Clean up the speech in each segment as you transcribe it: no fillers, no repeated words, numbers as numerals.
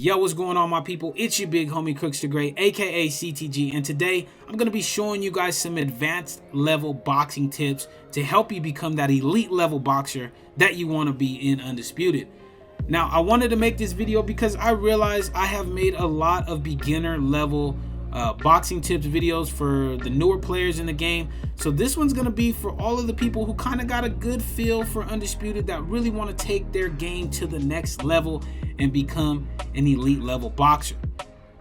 Yo, what's going on, my people? It's your big homie Crooks the Great, aka CTG, and today I'm going to be showing you guys some advanced level boxing tips to help you become that elite level boxer that you want to be in Undisputed. Now, I wanted to make this video because I realized I have made a lot of beginner level boxing tips videos for the newer players in the game. So this one's going to be for all of the people who kind of got a good feel for Undisputed, that really want to take their game to the next level and become an elite level boxer.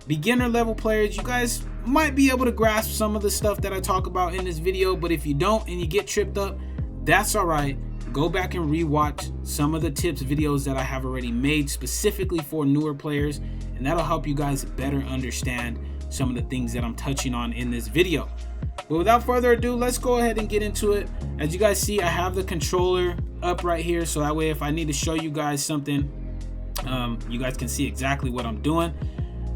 Beginner level players, you guys might be able to grasp some of the stuff that I talk about in this video, but if you don't and you get tripped up, that's all right. Go back and rewatch some of the tips videos that I have already made specifically for newer players, and that'll help you guys better understand some of the things that I'm touching on in this video. But without further ado, let's go ahead and get into it. As you guys see, I have the controller up right here, so that way if I need to show you guys something, you guys can see exactly what I'm doing.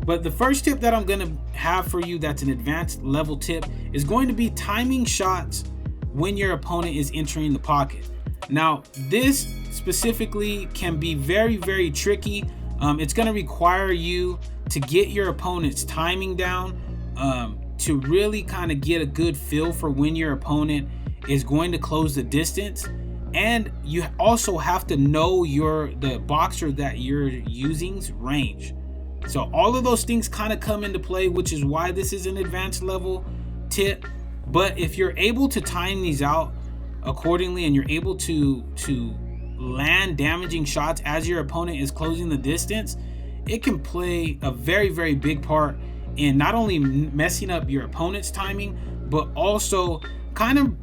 But the first tip that I'm gonna have for you that's an advanced level tip is going to be timing shots when your opponent is entering the pocket. Now, this specifically can be very, very tricky. It's gonna require you to get your opponent's timing down, to really kind of get a good feel for when your opponent is going to close the distance. And you also have to know the boxer that you're using's range. So all of those things kind of come into play, which is why this is an advanced level tip. But if you're able to time these out accordingly and you're able to land damaging shots as your opponent is closing the distance, it can play a very, very big part in not only messing up your opponent's timing, but also kind of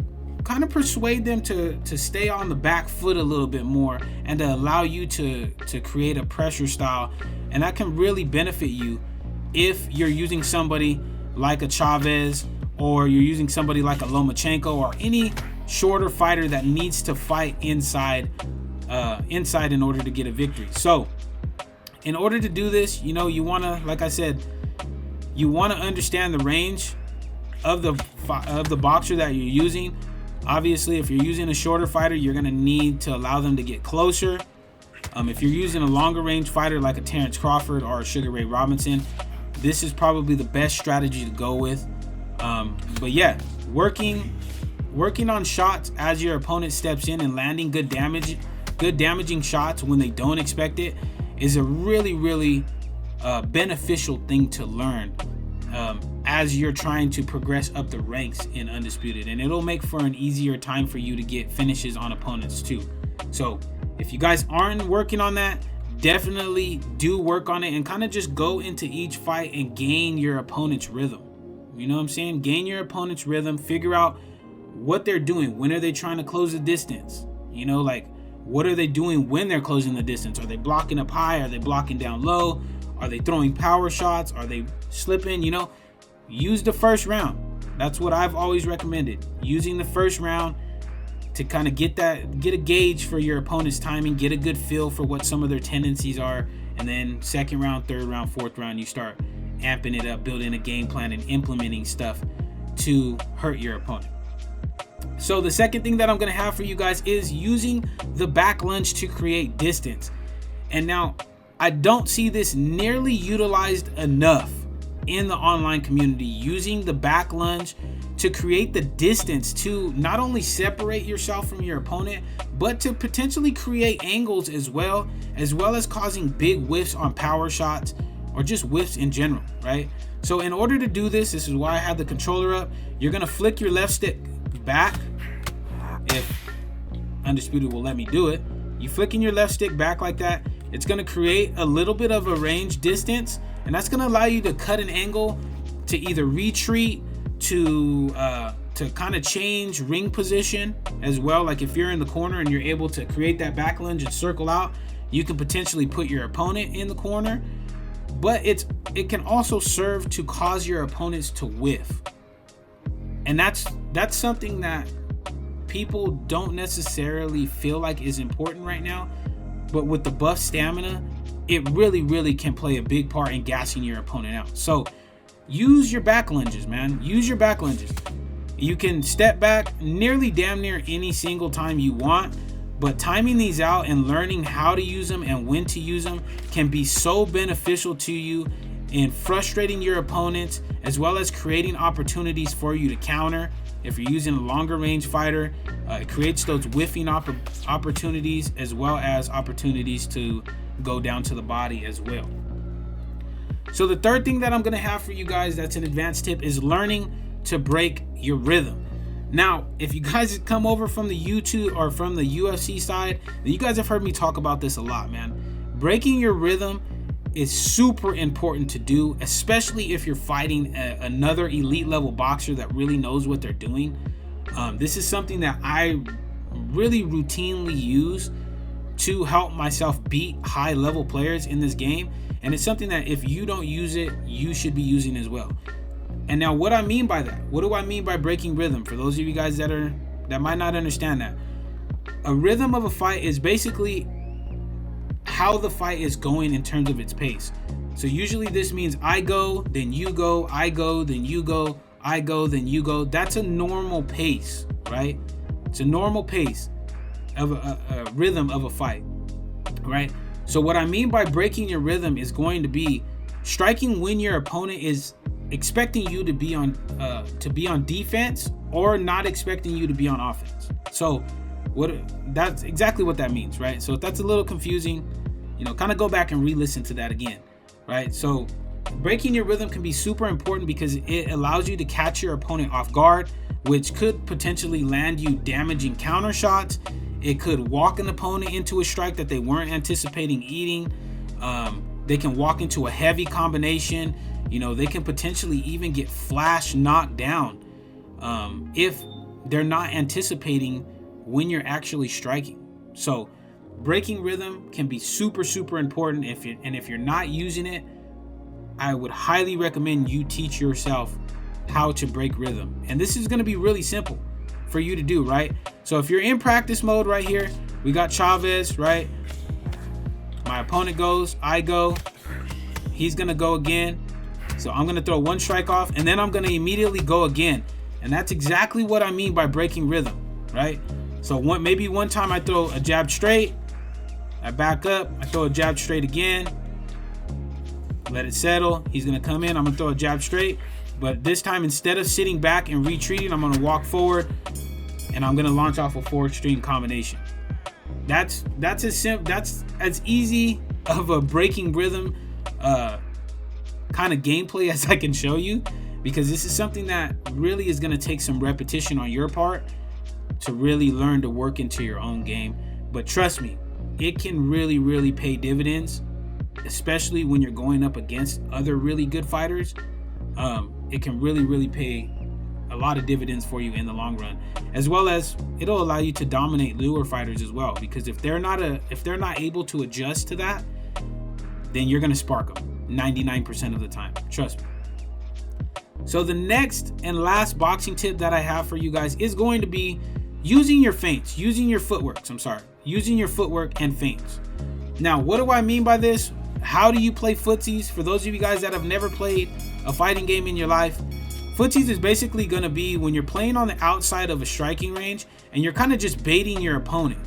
persuade them to stay on the back foot a little bit more and to allow you to create a pressure style. And that can really benefit you if you're using somebody like a Chavez, or you're using somebody like a Lomachenko, or any shorter fighter that needs to fight inside in order to get a victory. So in order to do this, you want to, like I said, you want to understand the range of the boxer that you're using. Obviously, if you're using a shorter fighter, you're going to need to allow them to get closer. If you're using a longer range fighter like a Terrence Crawford or a Sugar Ray Robinson, this is probably the best strategy to go with. But yeah, working on shots as your opponent steps in and landing good damaging shots when they don't expect it is a really, really beneficial thing to learn as you're trying to progress up the ranks in Undisputed, and it'll make for an easier time for you to get finishes on opponents too. So if you guys aren't working on that, definitely do work on it and kind of just go into each fight and gain your opponent's rhythm. You know what I'm saying? Gain your opponent's rhythm, figure out what they're doing. When are they trying to close the distance? Like, what are they doing when they're closing the distance? Are they blocking up high? Are they blocking down low? Are they throwing power shots? Are they slipping? Use the first round. That's what I've always recommended. Using the first round to kind of get a gauge for your opponent's timing, get a good feel for what some of their tendencies are. And then second round, third round, fourth round, you start amping it up, building a game plan and implementing stuff to hurt your opponent. So the second thing that I'm going to have for you guys is using the back lunge to create distance. And now, I don't see this nearly utilized enough in the online community, using the back lunge to create the distance to not only separate yourself from your opponent, but to potentially create angles as well as causing big whiffs on power shots or just whiffs in general, right? So in order to do this is why I have the controller up. You're going to flick your left stick back, if Undisputed will let me do it. You flicking your left stick back like that, it's going to create a little bit of a range distance, and that's going to allow you to cut an angle to either retreat, to kind of change ring position as well. Like if you're in the corner and you're able to create that back lunge and circle out, you can potentially put your opponent in the corner. But it can also serve to cause your opponents to whiff, and that's something that people don't necessarily feel like is important right now. But with the buff stamina, it really, really can play a big part in gassing your opponent out. So use your back lunges, man. Use your back lunges. You can step back nearly damn near any single time you want. But timing these out and learning how to use them and when to use them can be so beneficial to you in frustrating your opponents, as well as creating opportunities for you to counter. If you're using a longer range fighter, it creates those whiffing opportunities, as well as opportunities to go down to the body as well. So the third thing that I'm going to have for you guys that's an advanced tip is learning to break your rhythm. Now, if you guys come over from the YouTube or from the UFC side, then you guys have heard me talk about this a lot, man. Breaking your rhythm is super important to do, especially if you're fighting another elite level boxer that really knows what they're doing. This is something that I really routinely use to help myself beat high level players in this game. And it's something that if you don't use it, you should be using as well. And now what I mean by that, what do I mean by breaking rhythm? For those of you guys that might not understand that, a rhythm of a fight is basically how the fight is going in terms of its pace. So usually this means I go, then you go, I go, then you go, I go, then you go. That's a normal pace, right? It's a normal pace of a rhythm of a fight, right? So what I mean by breaking your rhythm is going to be striking when your opponent is expecting you to be on defense or not expecting you to be on offense. So that's exactly what that means, right? So if that's a little confusing, kind of go back and re-listen to that again, right? So breaking your rhythm can be super important because it allows you to catch your opponent off guard, which could potentially land you damaging counter shots. It could walk an opponent into a strike that they weren't anticipating eating. They can walk into a heavy combination. They can potentially even get flash knocked down if they're not anticipating when you're actually striking. So breaking rhythm can be super, super important. If you're not using it, I would highly recommend you teach yourself how to break rhythm. And this is going to be really simple for you to do, right? So if you're in practice mode right here, we got Chavez, right? My opponent goes, I go, he's going to go again. So I'm going to throw one strike off, and then I'm going to immediately go again. And that's exactly what I mean by breaking rhythm, right? So maybe one time I throw a jab straight, I back up, I throw a jab straight again, let it settle. He's going to come in, I'm going to throw a jab straight. But this time, instead of sitting back and retreating, I'm going to walk forward, and I'm going to launch off a forward stream combination. That's as easy of a breaking rhythm kind of gameplay as I can show you, because this is something that really is going to take some repetition on your part to really learn to work into your own game. But trust me, it can really, really pay dividends, especially when you're going up against other really good fighters. It can really, really pay a lot of dividends for you in the long run, as well as it'll allow you to dominate newer fighters as well, because if they're not able to adjust to that, then you're going to spark them 99% of the time. Trust me. So the next and last boxing tip that I have for you guys is going to be using your feints, using your footwork and feints. Now, what do I mean by this? How do you play footsies? For those of you guys that have never played a fighting game in your life, footsies is basically going to be when you're playing on the outside of a striking range and you're kind of just baiting your opponent.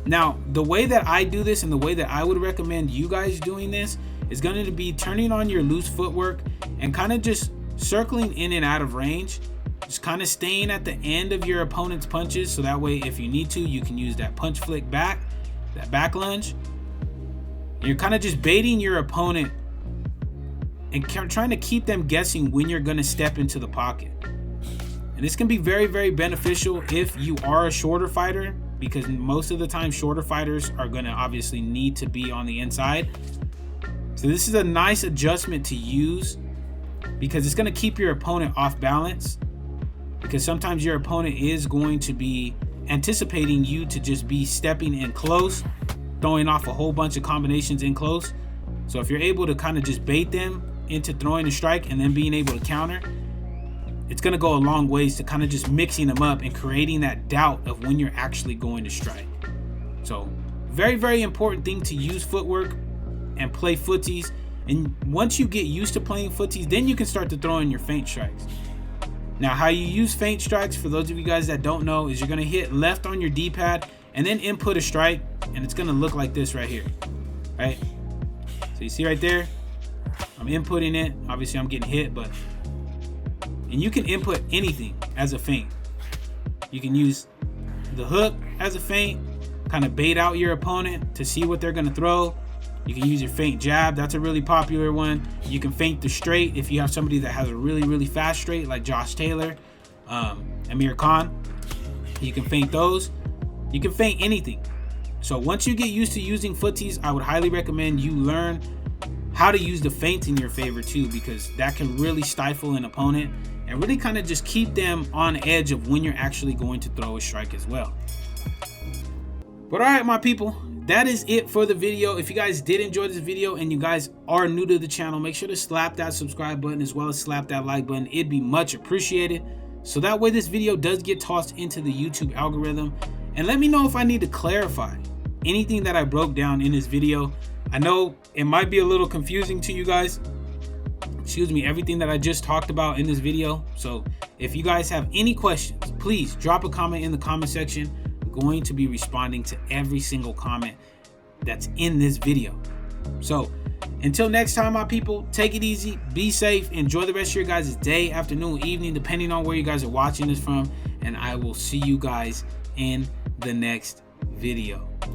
Now, the way that I do this and the way that I would recommend you guys doing this is going to be turning on your loose footwork and kind of just circling in and out of range, just kind of staying at the end of your opponent's punches, so that way if you need to, you can use that punch flick back, that back lunge. You're kind of just baiting your opponent and trying to keep them guessing when you're going to step into the pocket. And this can be very, very beneficial if you are a shorter fighter, because most of the time shorter fighters are going to obviously need to be on the inside. So this is a nice adjustment to use, because it's going to keep your opponent off balance, because sometimes your opponent is going to be anticipating you to just be stepping in close, throwing off a whole bunch of combinations in close. So if you're able to kind of just bait them into throwing a strike and then being able to counter, it's going to go a long ways to kind of just mixing them up and creating that doubt of when you're actually going to strike. So very, very important thing to use footwork and play footsies. And once you get used to playing footsies, then you can start to throw in your feint strikes. Now, how you use feint strikes, for those of you guys that don't know, is you're going to hit left on your D-pad and then input a strike, and it's gonna look like this right here, right? So you see right there, I'm inputting it. Obviously I'm getting hit, but, and you can input anything as a feint. You can use the hook as a feint, kind of bait out your opponent to see what they're gonna throw. You can use your feint jab. That's a really popular one. You can feint the straight if you have somebody that has a really fast straight, like Josh Taylor, Amir Khan. You can feint those. You can feint anything. So once you get used to using footsies, I would highly recommend you learn how to use the feint in your favor too, because that can really stifle an opponent and really kind of just keep them on edge of when you're actually going to throw a strike as well. But all right, my people, that is it for the video. If you guys did enjoy this video and you guys are new to the channel, make sure to slap that subscribe button as well as slap that like button. It'd be much appreciated, so that way this video does get tossed into the YouTube algorithm. And let me know if I need to clarify anything that I broke down in this video. I know it might be a little confusing to you guys, excuse me, everything that I just talked about in this video. So if you guys have any questions, please drop a comment in the comment section. I'm going to be responding to every single comment that's in this video. So until next time, my people, take it easy, be safe, enjoy the rest of your guys' day, afternoon, evening, depending on where you guys are watching this from, and I will see you guys in the next video.